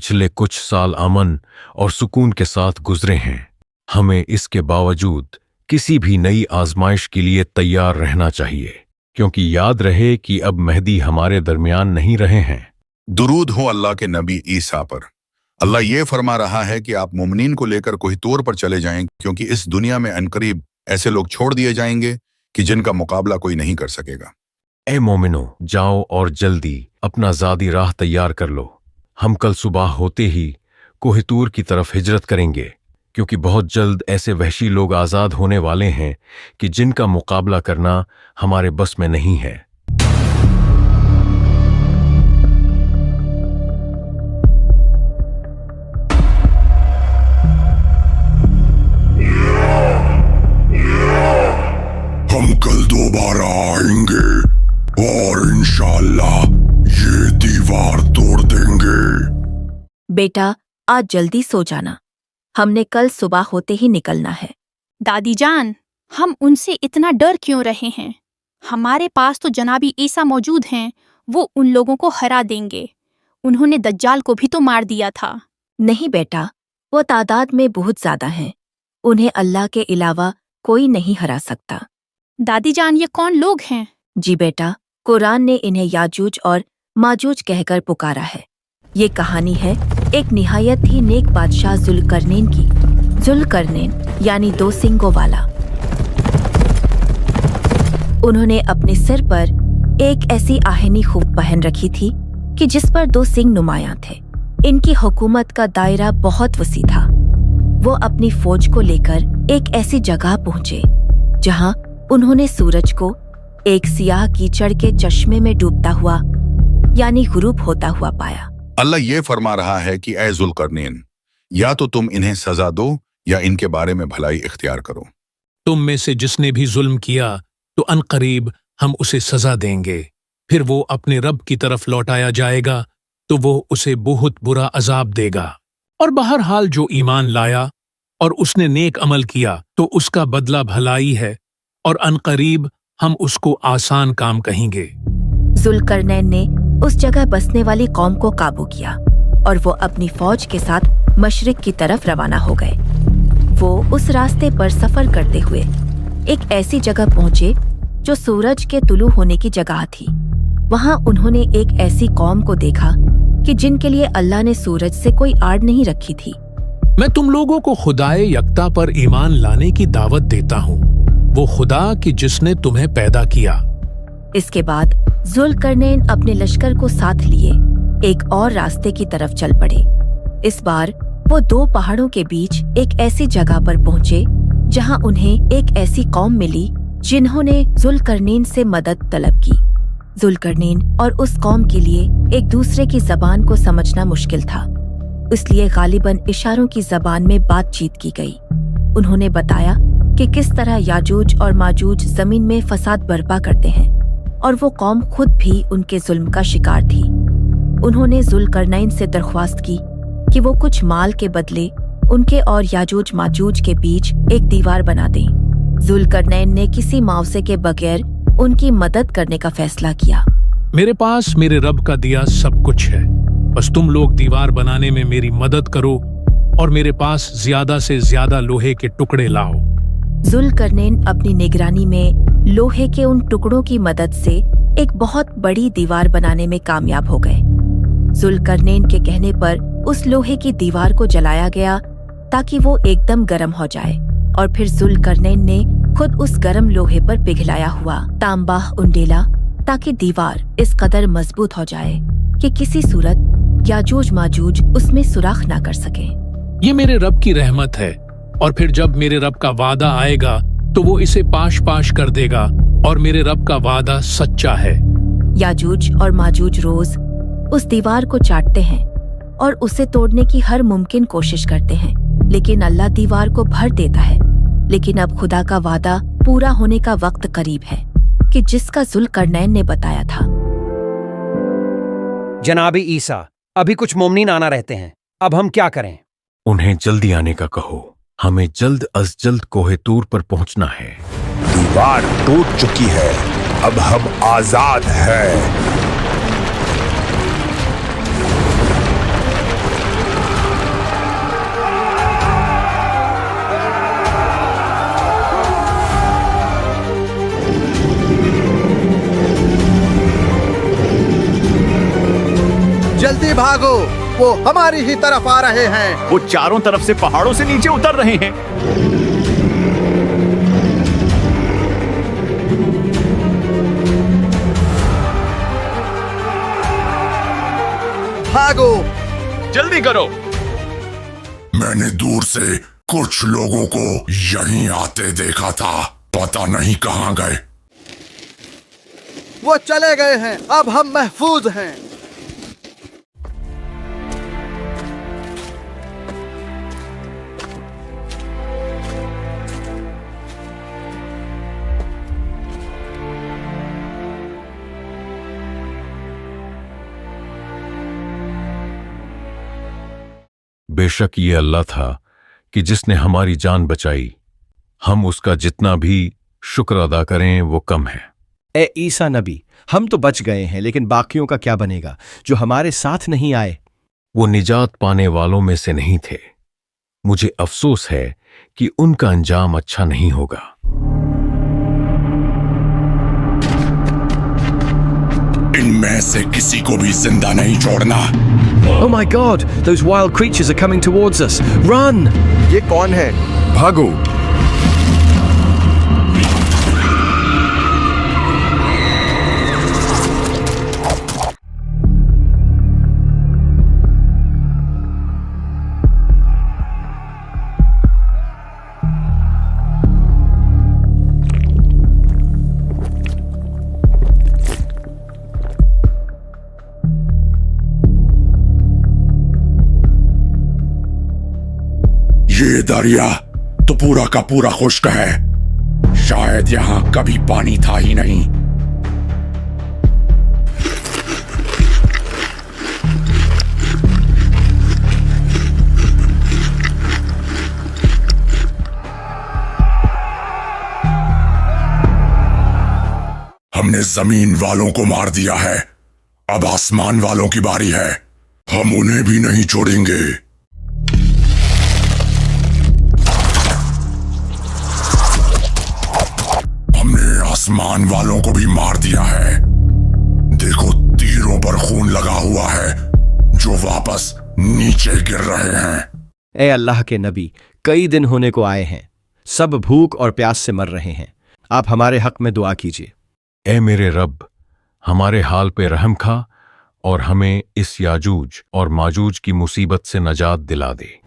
पिछले कुछ साल अमन और सुकून के साथ गुजरे हैं। हमें इसके बावजूद किसी भी नई आजमाइश के लिए तैयार रहना चाहिए, क्योंकि याद रहे कि अब मेहदी हमारे दरमियान नहीं रहे हैं। दुरूद हो अल्लाह के नबी ईसा पर। अल्लाह ये फरमा रहा है कि आप मुमनीन को लेकर कोई तौर पर चले जाएं, क्योंकि इस दुनिया में अनकरीब ऐसे लोग छोड़ दिए जाएंगे कि जिनका मुकाबला कोई नहीं कर सकेगा। ए मोमिनो, जाओ और जल्दी अपना ज़ादी राह तैयार कर लो। हम कल सुबह होते ही कोहितूर की तरफ हिजरत करेंगे, क्योंकि बहुत जल्द ऐसे वहशी लोग आज़ाद होने वाले हैं कि जिनका मुकाबला करना हमारे बस में नहीं है। हम कल दोबारा आएंगे और इंशाअल्लाह ये दीवार तोड़ देंगे। बेटा, आज जल्दी सो जाना, हमने कल सुबह होते ही निकलना है। दादी जान, हम उनसे इतना डर क्यों रहे हैं? हमारे पास तो जनाबी ईसा मौजूद हैं, वो उन लोगों को हरा देंगे। उन्होंने दज्जाल को भी तो मार दिया था। नहीं बेटा, वो तादाद में बहुत ज्यादा हैं। उन्हें अल्लाह के अलावा कोई नहीं हरा सकता। दादी जान, ये कौन लोग हैं? जी बेटा, कुरान ने इन्हें याजूज और माजूज कहकर पुकारा है। ये कहानी है एक निहायत ही नेक बादशाह जुल्करनैन की। जुल्करनैन यानी 2 सींगों वाला। उन्होंने अपने सिर पर एक ऐसी आहनी खूब पहन रखी थी कि जिस पर 2 सींग नुमायां थे। इनकी हुकूमत का दायरा बहुत वसी था। वो अपनी फौज को लेकर एक ऐसी जगह पहुंचे जहां उन्होंने सूरज को एक सियाह कीचड़ के चश्मे में डूबता हुआ यानी गुरूब होता हुआ पाया। अल्लाह ये फरमा रहा है कि ऐ जुल्करनैन, या तो तुम इन्हें सजा दो या इनके बारे में भलाई इख्तियार करो। तुम में से जिसने भी जुल्म किया तो अनकरीब हम उसे सजा देंगे। फिर वो अपने रब की तरफ लौटाया जाएगा तो वो उसे बहुत बुरा अजाब देगा। और बहरहाल जो ईमान लाया और उसने नेक अमल किया तो उसका बदला भलाई है, और अनकरीब हम उसको आसान काम कहेंगे। जुल्करनैन ने उस जगह बसने वाली कौम को काबू किया और वो अपनी फौज के साथ मशरिक की तरफ रवाना हो गए। वो उस रास्ते पर सफर करते हुए एक ऐसी जगह पहुंचे जो सूरज के तुलू होने की जगह थी। वहां उन्होंने एक ऐसी कौम को देखा कि जिनके लिए अल्लाह ने सूरज से कोई आड़ नहीं रखी थी। मैं तुम लोगों को खुदाए यकता पर ईमान लाने की दावत देता हूँ, वो खुदा कि जिसने तुम्हें पैदा किया। इसके बाद जुल्करनैन अपने लश्कर को साथ लिए एक और रास्ते की तरफ चल पड़े। इस बार वो 2 पहाड़ों के बीच एक ऐसी जगह पर पहुंचे जहां उन्हें एक ऐसी कौम मिली जिन्होंने जुल्करनैन से मदद तलब की। जुल्करनैन और उस कौम के लिए एक दूसरे की जबान को समझना मुश्किल था, इसलिए गालिबन इशारों की जबान में बातचीत की गई। उन्होंने बताया कि किस तरह याजूज और माजूज जमीन में फसाद बर्पा करते हैं और वो कौम खुद भी उनके जुल्म का शिकार थी। उन्होंने जुल्करनैन से दरख्वास्त की कि वो कुछ माल के बदले उनके और याजूज माजूज के बीच एक दीवार बना दें। जुल्करनैन ने किसी मुआवजे के बगैर उनकी मदद करने का फैसला किया। मेरे पास मेरे रब का दिया सब कुछ है, बस तुम लोग दीवार बनाने में मेरी मदद करो और मेरे पास ज्यादा से ज्यादा लोहे के टुकड़े लाओ। जुल्करनैन अपनी निगरानी में लोहे के उन टुकड़ों की मदद से एक बहुत बड़ी दीवार बनाने में कामयाब हो गए। जुल्करनैन के कहने पर उस लोहे की दीवार को जलाया गया ताकि वो एकदम गर्म हो जाए, और फिर जुल्करनैन ने खुद उस गर्म लोहे पर पिघलाया हुआ तांबा उंडेला ताकि दीवार इस कदर मजबूत हो जाए कि किसी सूरत याजूज माजूज उसमें सुराख ना कर सके। ये मेरे रब की रहमत है, और फिर जब मेरे रब का वादा आएगा तो वो इसे पाश पाश कर देगा, और मेरे रब का वादा सच्चा है। याजूज और माजूज रोज उस दीवार को चाटते हैं और उसे तोड़ने की हर मुमकिन कोशिश करते हैं, लेकिन अल्लाह दीवार को भर देता है। लेकिन अब खुदा का वादा पूरा होने का वक्त करीब है कि जिसका जुल्करनैन ने बताया था। जनाबी ईसा, अभी कुछ मोमिनीन आना रहते हैं, अब हम क्या करें? उन्हें जल्दी आने का कहो, हमें जल्द अज जल्द कोहितूर पर पहुंचना है। दीवार टूट चुकी है, अब हम आजाद हैं। जल्दी भागो, वो हमारी ही तरफ आ रहे हैं। वो चारों तरफ से पहाड़ों से नीचे उतर रहे हैं। भागो, जल्दी करो। मैंने दूर से कुछ लोगों को यहीं आते देखा था, पता नहीं कहाँ गए। वो चले गए हैं, अब हम महफूज हैं। बेशक ये अल्लाह था कि जिसने हमारी जान बचाई। हम उसका जितना भी शुक्र अदा करें वो कम है। ए ईसा नबी, हम तो बच गए हैं, लेकिन बाकियों का क्या बनेगा जो हमारे साथ नहीं आए? वो निजात पाने वालों में से नहीं थे। मुझे अफसोस है कि उनका अंजाम अच्छा नहीं होगा। इनमें से किसी को भी जिंदा नहीं छोड़ना। Oh my God, those wild creatures are coming towards us. Run! ये कौन है? भागो। ये दरिया तो पूरा का पूरा खुश्क है। शायद यहां कभी पानी था ही नहीं। हमने जमीन वालों को मार दिया है, अब आसमान वालों की बारी है। हम उन्हें भी नहीं छोड़ेंगे। आसमान वालों को भी मार दिया है। देखो, तीरों पर खून लगा हुआ है जो वापस नीचे गिर रहे हैं। ए अल्लाह के नबी, कई दिन होने को आए हैं, सब भूख और प्यास से मर रहे हैं। आप हमारे हक में दुआ कीजिए। ए मेरे रब, हमारे हाल पे रहम खा और हमें इस याजूज और माजूज की मुसीबत से नजात दिला दे।